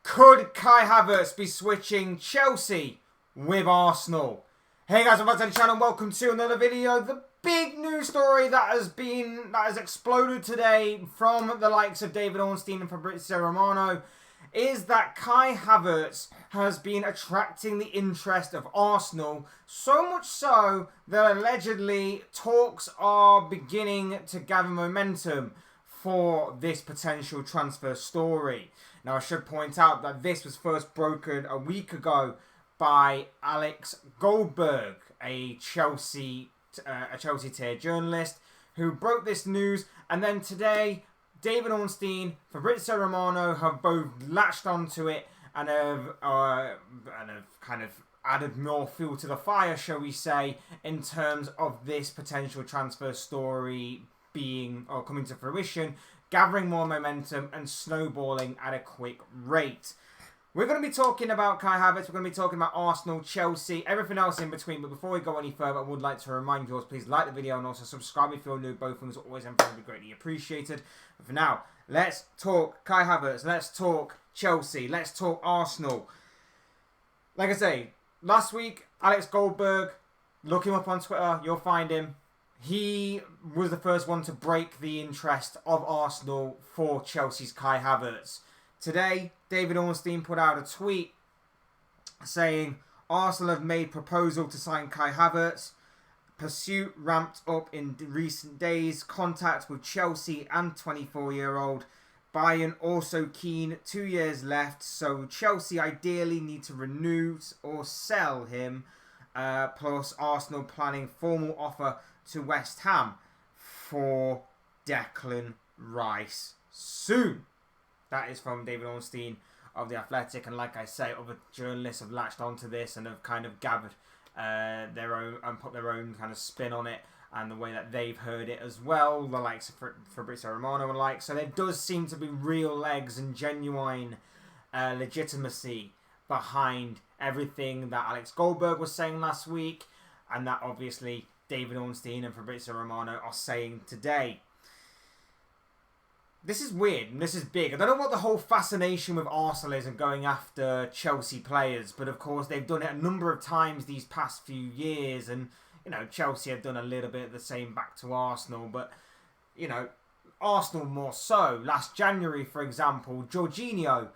Could Kai Havertz be switching Chelsea with Arsenal? Hey guys, welcome back to the channel and welcome to another video. The big news story that has exploded today from the likes of David Ornstein and Fabrizio Romano is that Kai Havertz has been attracting the interest of Arsenal, so much so that allegedly talks are beginning to gather momentum for this potential transfer story. Now, I should point out that this was first brokered a week ago by Alex Goldberg, a Chelsea tier journalist, who broke this news. And then today, David Ornstein, Fabrizio Romano have both latched onto it and have kind of added more fuel to the fire, shall we say, in terms of this potential transfer story being or coming to fruition, gathering more momentum and snowballing at a quick rate. We're going to be talking about Kai Havertz, we're going to be talking about Arsenal, Chelsea, everything else in between. But before we go any further, I would like to remind you all, please like the video and also subscribe if you're new. Both things are always and very greatly appreciated. But for now, let's talk Kai Havertz, let's talk Chelsea, let's talk Arsenal. Like I say, last week, Alex Goldberg, look him up on Twitter, you'll find him. He was the first one to break the interest of Arsenal for Chelsea's Kai Havertz. Today, David Ornstein put out a tweet saying, Arsenal have made proposal to sign Kai Havertz. Pursuit ramped up in recent days. Contact with Chelsea and 24-year-old. Bayern also keen, 2 years left. So Chelsea ideally need to renew or sell him. Plus Arsenal planning formal offer to West Ham for Declan Rice soon. That is from David Ornstein of The Athletic, and like I say, other journalists have latched onto this and have kind of gathered their own and put their own kind of spin on it and the way that they've heard it as well, the likes of Fabrizio Romano and like. So there does seem to be real legs and genuine legitimacy behind everything that Alex Goldberg was saying last week, and that obviously David Ornstein and Fabrizio Romano are saying today. This is weird and this is big. I don't know what the whole fascination with Arsenal is and going after Chelsea players, but of course they've done it a number of times these past few years, and you know, Chelsea have done a little bit of the same back to Arsenal, but you know, Arsenal more so. Last January, for example, Jorginho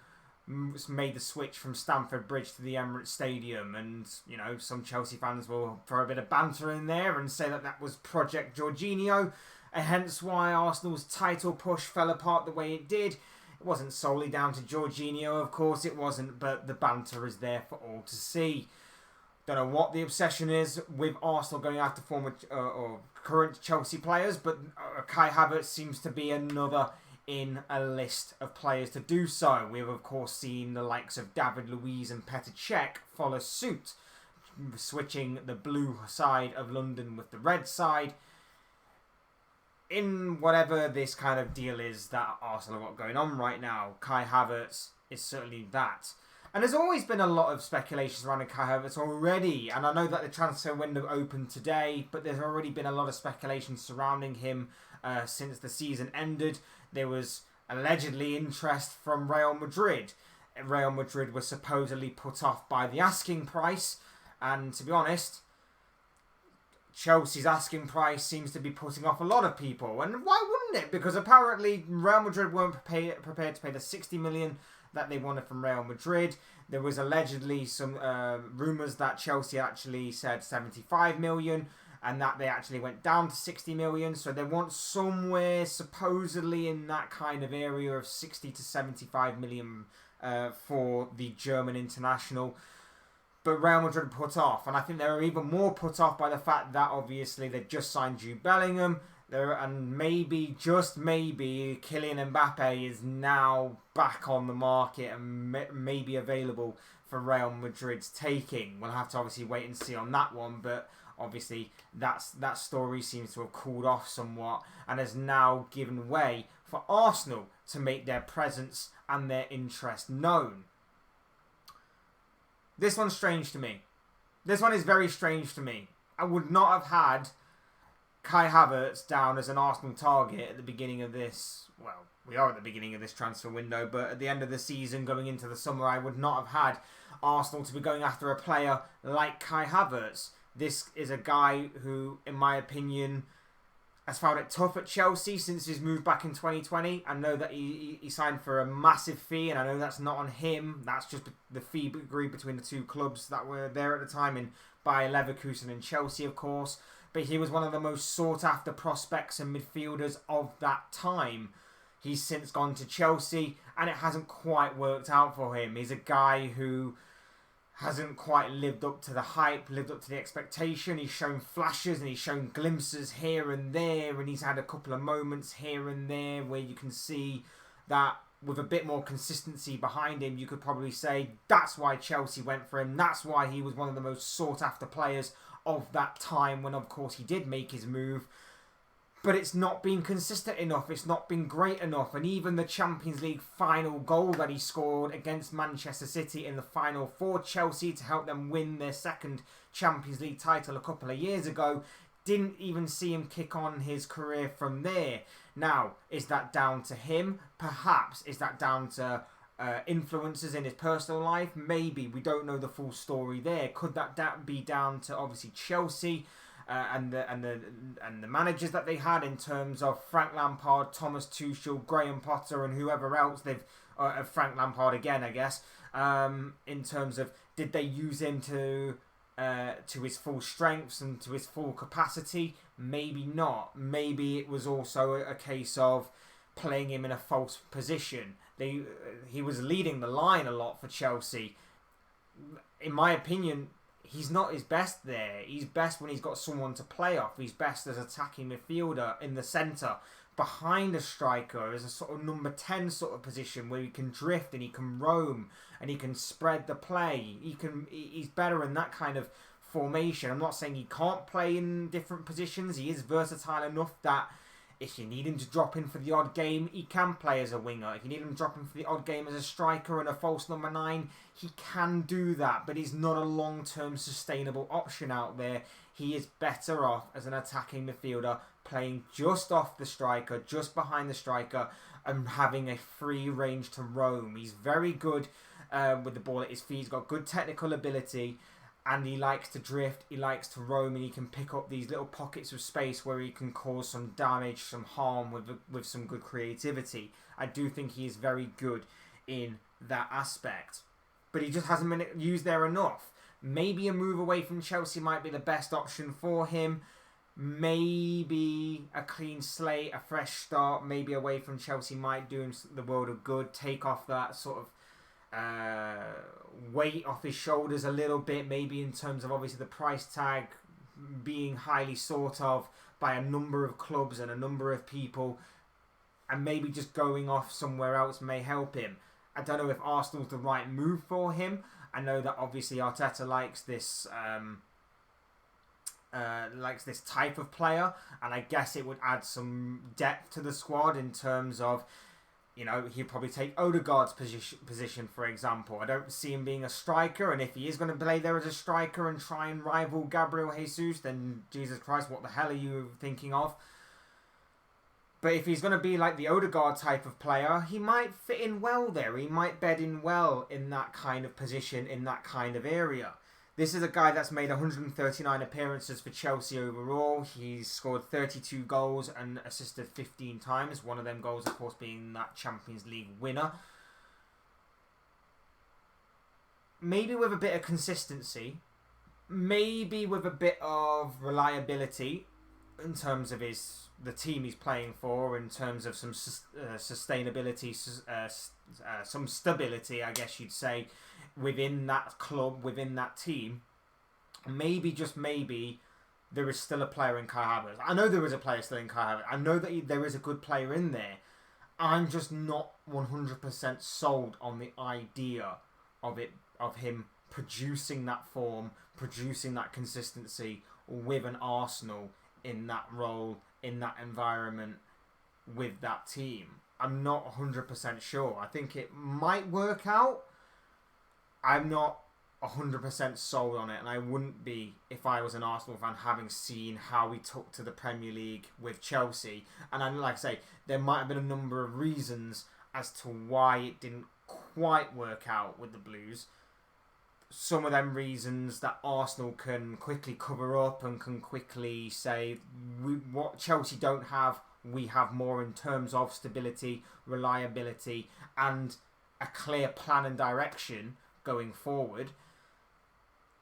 made the switch from Stamford Bridge to the Emirates Stadium, and you know, some Chelsea fans will throw a bit of banter in there and say that that was Project Jorginho, and hence why Arsenal's title push fell apart the way it did. It wasn't solely down to Jorginho, of course it wasn't, but the banter is there for all to see. Don't know what the obsession is with Arsenal going after former or current Chelsea players, but Kai Havertz seems to be another in a list of players to do so. We've of course seen the likes of David Luiz and Petr Cech follow suit, switching the blue side of London with the red side. In whatever this kind of deal is that Arsenal have got going on right now, Kai Havertz is certainly that. And there's always been a lot of speculation surrounding Kai Havertz already, and I know that the transfer window opened today, but there's already been a lot of speculation surrounding him since the season ended. There was allegedly interest from Real Madrid. Real Madrid was supposedly put off by the asking price, and to be honest, Chelsea's asking price seems to be putting off a lot of people. And why wouldn't it? Because apparently Real Madrid weren't prepared to pay the 60 million that they wanted from Real Madrid. There was allegedly some rumours that Chelsea actually said 75 million and that they actually went down to 60 million. So they want somewhere supposedly in that kind of area of 60 to 75 million for the German international. But Real Madrid put off, and I think they were even more put off by the fact that obviously they just signed Jude Bellingham, and maybe, just maybe, Kylian Mbappe is now back on the market and maybe available for Real Madrid's taking. We'll have to obviously wait and see on that one, but obviously that story seems to have cooled off somewhat and has now given way for Arsenal to make their presence and their interest known. This one's strange to me. This one is very strange to me. I would not have had Kai Havertz down as an Arsenal target at the beginning of this, well, we are at the beginning of this transfer window, but at the end of the season, going into the summer, I would not have had Arsenal to be going after a player like Kai Havertz. This is a guy who, in my opinion, has found it tough at Chelsea since his move back in 2020. I know that he signed for a massive fee, and I know that's not on him. That's just the fee agreed between the two clubs that were there at the time, in Bayer Leverkusen and Chelsea, of course. But he was one of the most sought-after prospects and midfielders of that time. He's since gone to Chelsea, and it hasn't quite worked out for him. He's a guy who hasn't quite lived up to the hype, lived up to the expectation. He's shown flashes and he's shown glimpses here and there, and he's had a couple of moments here and there where you can see that with a bit more consistency behind him, you could probably say that's why Chelsea went for him. That's why he was one of the most sought-after players of that time, when of course he did make his move. But it's not been consistent enough. It's not been great enough. And even the Champions League final goal that he scored against Manchester City in the final for Chelsea to help them win their second Champions League title a couple of years ago, didn't even see him kick on his career from there. Now, is that down to him? Perhaps. Is that down to influences in his personal life? Maybe. We don't know the full story there. Could that be down to obviously Chelsea and the managers that they had, in terms of Frank Lampard, Thomas Tuchel, Graham Potter, and whoever else they've Frank Lampard again, I guess. In terms of, did they use him to his full strengths and to his full capacity? Maybe not. Maybe it was also a case of playing him in a false position. He was leading the line a lot for Chelsea. In my opinion, he's not his best there. He's best when he's got someone to play off. He's best as attacking midfielder in the centre, behind a striker, as a sort of number 10 sort of position where he can drift and he can roam and he can spread the play. He's better in that kind of formation. I'm not saying he can't play in different positions. He is versatile enough that if you need him to drop in for the odd game, he can play as a winger. If you need him to drop in for the odd game as a striker and a false number 9, he can do that. But he's not a long-term sustainable option out there. He is better off as an attacking midfielder, playing just off the striker, just behind the striker, and having a free range to roam. He's very good with the ball at his feet. He's got good technical ability. And he likes to drift, he likes to roam, and he can pick up these little pockets of space where he can cause some damage, some harm with some good creativity. I do think he is very good in that aspect. But he just hasn't been used there enough. Maybe a move away from Chelsea might be the best option for him. Maybe a clean slate, a fresh start, maybe away from Chelsea might do him the world of good. Take off that sort of weight off his shoulders a little bit, maybe in terms of obviously the price tag being highly sought of by a number of clubs and a number of people, and maybe just going off somewhere else may help him. I don't know if Arsenal's the right move for him. I know that obviously Arteta likes this type of player, and I guess it would add some depth to the squad in terms of, you know, he'd probably take Odegaard's position, for example. I don't see him being a striker, and if he is going to play there as a striker and try and rival Gabriel Jesus, then Jesus Christ, what the hell are you thinking of? But if he's going to be like the Odegaard type of player, he might fit in well there. He might bed in well in that kind of position, in that kind of area. This is a guy that's made 139 appearances for Chelsea overall. He's scored 32 goals and assisted 15 times. One of them goals, of course, being that Champions League winner. Maybe with a bit of consistency. Maybe with a bit of reliability in terms of the team he's playing for, in terms of some sustainability, some stability, I guess you'd say, within that club, within that team. Maybe, just maybe, there is still a player in Kai Havertz. I know there is a player still in Kai Havertz. I know that there is a good player in there. I'm just not 100% sold on the idea of him producing that form, producing that consistency with an Arsenal in that role, in that environment, with that team. I'm not 100% sure. I think it might work out. I'm not 100% sold on it, and I wouldn't be if I was an Arsenal fan, having seen how he took to the Premier League with Chelsea. And I, like I say, there might have been a number of reasons as to why it didn't quite work out with the Blues. Some of them reasons that Arsenal can quickly cover up and can quickly say, what Chelsea don't have, we have more in terms of stability, reliability, and a clear plan and direction going forward.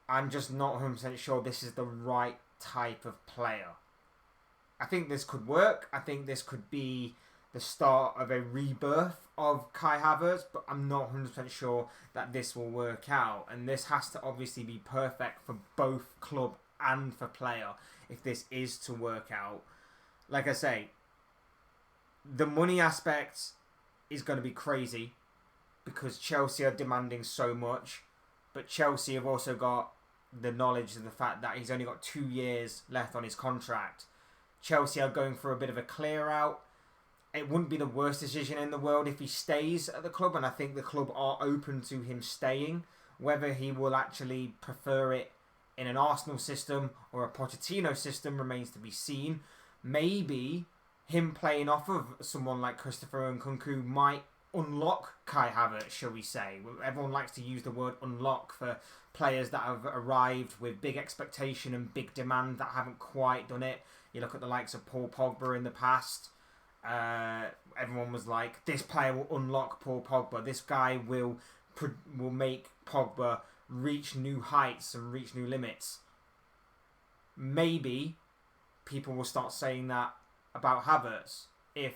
I'm just not 100% sure this is the right type of player. I think this could work. I think this could be the start of a rebirth of Kai Havertz, but I'm not 100% sure that this will work out. And this has to obviously be perfect for both club and for player if this is to work out. Like I say, the money aspect is going to be crazy because Chelsea are demanding so much, but Chelsea have also got the knowledge of the fact that he's only got 2 years left on his contract. Chelsea are going for a bit of a clear out. It wouldn't be the worst decision in the world if he stays at the club, and I think the club are open to him staying. Whether he will actually prefer it in an Arsenal system or a Pochettino system remains to be seen. Maybe him playing off of someone like Christopher Nkunku might unlock Kai Havertz, shall we say. Everyone likes to use the word unlock for players that have arrived with big expectation and big demand that haven't quite done it. You look at the likes of Paul Pogba in the past. Everyone was like, this player will unlock Paul Pogba. This guy will make Pogba reach new heights and reach new limits. Maybe people will start saying that about Havertz if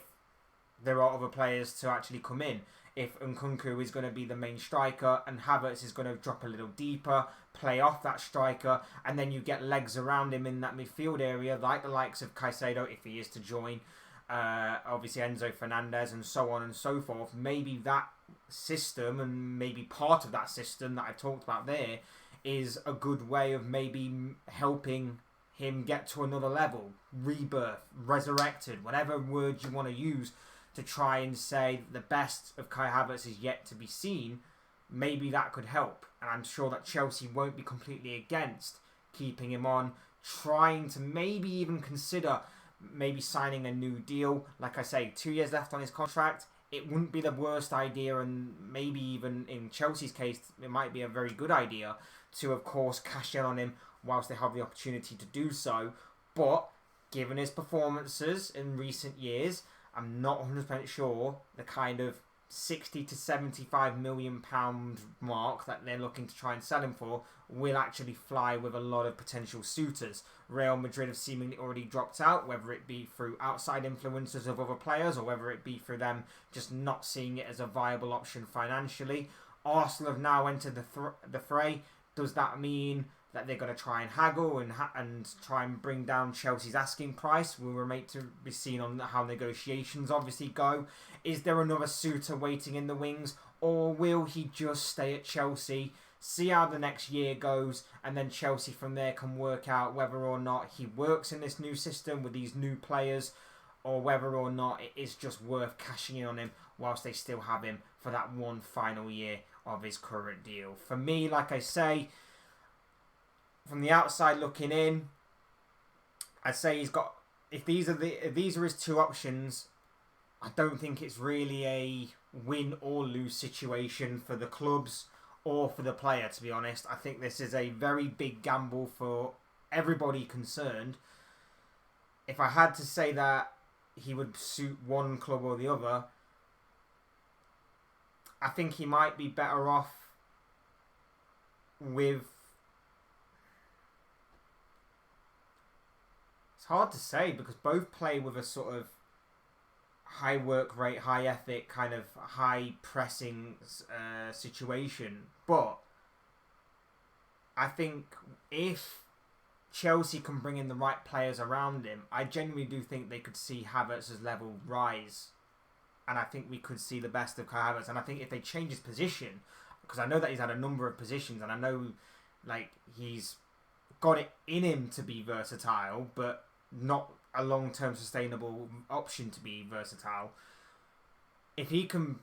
there are other players to actually come in. If Nkunku is going to be the main striker and Havertz is going to drop a little deeper, play off that striker, and then you get legs around him in that midfield area, like the likes of Caicedo, if he is to join, obviously Enzo Fernandez, and so on and so forth. Maybe that system, and maybe part of that system that I talked about there, is a good way of maybe helping him get to another level, rebirth, resurrected, whatever word you want to use to try and say the best of Kai Havertz is yet to be seen. Maybe that could help, and I'm sure that Chelsea won't be completely against keeping him on, trying to maybe even consider maybe signing a new deal. Like I say, 2 years left on his contract. It wouldn't be the worst idea, and maybe even in Chelsea's case, it might be a very good idea to, of course, cash in on him whilst they have the opportunity to do so. But given his performances in recent years, I'm not 100% sure the kind of 60 to 75 million pound mark that they're looking to try and sell him for will actually fly with a lot of potential suitors. Real Madrid have seemingly already dropped out, whether it be through outside influences of other players or whether it be through them just not seeing it as a viable option financially. Arsenal have now entered the fray. Does that mean that they're going to try and haggle and try and bring down Chelsea's asking price? Will remain to be seen on how negotiations obviously go. Is there another suitor waiting in the wings, or will he just stay at Chelsea, see how the next year goes, and then Chelsea from there can work out whether or not he works in this new system with these new players, or whether or not it is just worth cashing in on him whilst they still have him for that one final year of his current deal. For me, like I say, from the outside looking in, I'd say he's got. If these are his two options, I don't think it's really a win or lose situation for the clubs or for the player. To be honest, I think this is a very big gamble for everybody concerned. If I had to say that he would suit one club or the other, I think he might be better off with. It's hard to say because both play with a sort of high work rate, high ethic, kind of high pressing situation. But I think if Chelsea can bring in the right players around him, I genuinely do think they could see Havertz's level rise. And I think we could see the best of Kai Havertz. And I think if they change his position, because I know that he's had a number of positions, and I know like he's got it in him to be versatile, but not a long-term sustainable option to be versatile. If he can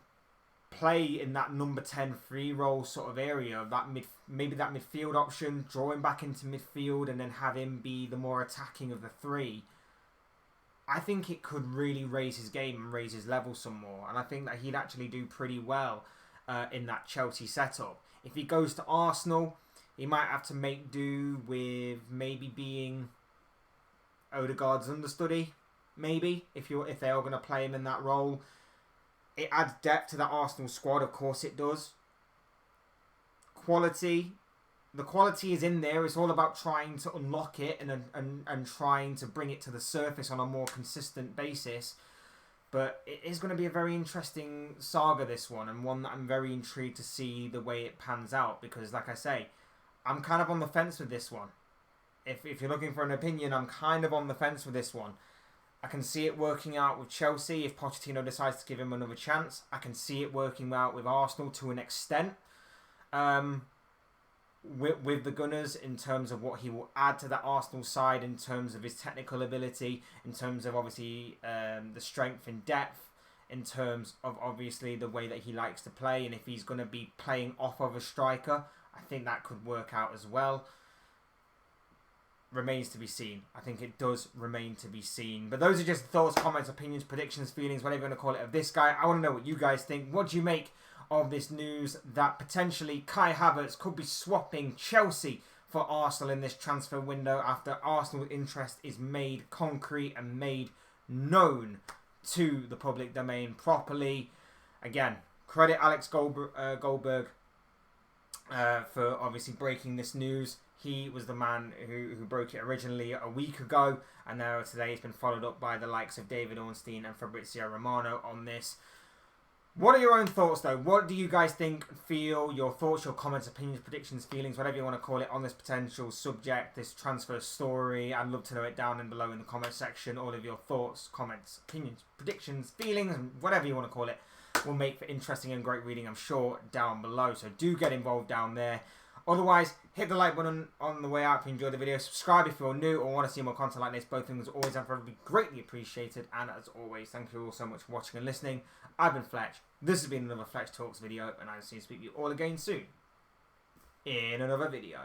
play in that number 10 free role sort of area, that maybe that midfield option, draw him back into midfield and then have him be the more attacking of the three, I think it could really raise his game and raise his level some more. And I think that he'd actually do pretty well in that Chelsea setup. If he goes to Arsenal, he might have to make do with maybe being Odegaard's understudy, maybe, if they are going to play him in that role. It adds depth to the Arsenal squad, of course it does. Quality. The quality is in there. It's all about trying to unlock it and trying to bring it to the surface on a more consistent basis. But it is going to be a very interesting saga, this one, and one that I'm very intrigued to see the way it pans out. Because, like I say, I'm kind of on the fence with this one. If you're looking for an opinion, I'm kind of on the fence with this one. I can see it working out with Chelsea if Pochettino decides to give him another chance. I can see it working out with Arsenal to an extent. With the Gunners, in terms of what he will add to that Arsenal side, in terms of his technical ability, in terms of obviously the strength and depth, in terms of obviously the way that he likes to play, and if he's going to be playing off of a striker, I think that could work out as well. Remains to be seen. I think it does remain to be seen. But those are just thoughts, comments, opinions, predictions, feelings, whatever you want to call it, of this guy. I want to know what you guys think. What do you make of this news that potentially Kai Havertz could be swapping Chelsea for Arsenal in this transfer window after Arsenal's interest is made concrete and made known to the public domain properly? Again, credit Alex Goldberg for obviously breaking this news. He was the man who broke it originally a week ago, and now today it's been followed up by the likes of David Ornstein and Fabrizio Romano on this. What are your own thoughts, though? What do you guys think, feel, your thoughts, your comments, opinions, predictions, feelings, whatever you want to call it, on this potential subject, this transfer story? I'd love to know it down and below in the comment section. All of your thoughts, comments, opinions, predictions, feelings, and whatever you want to call it will make for interesting and great reading, I'm sure, down below. So do get involved down there. Otherwise, hit the like button on the way out if you enjoyed the video. Subscribe if you're new or want to see more content like this. Both things always and forever be greatly appreciated. And as always, thank you all so much for watching and listening. I've been Fletch. This has been another Fletch Talks video, and I'll see you speak to you all again soon in another video.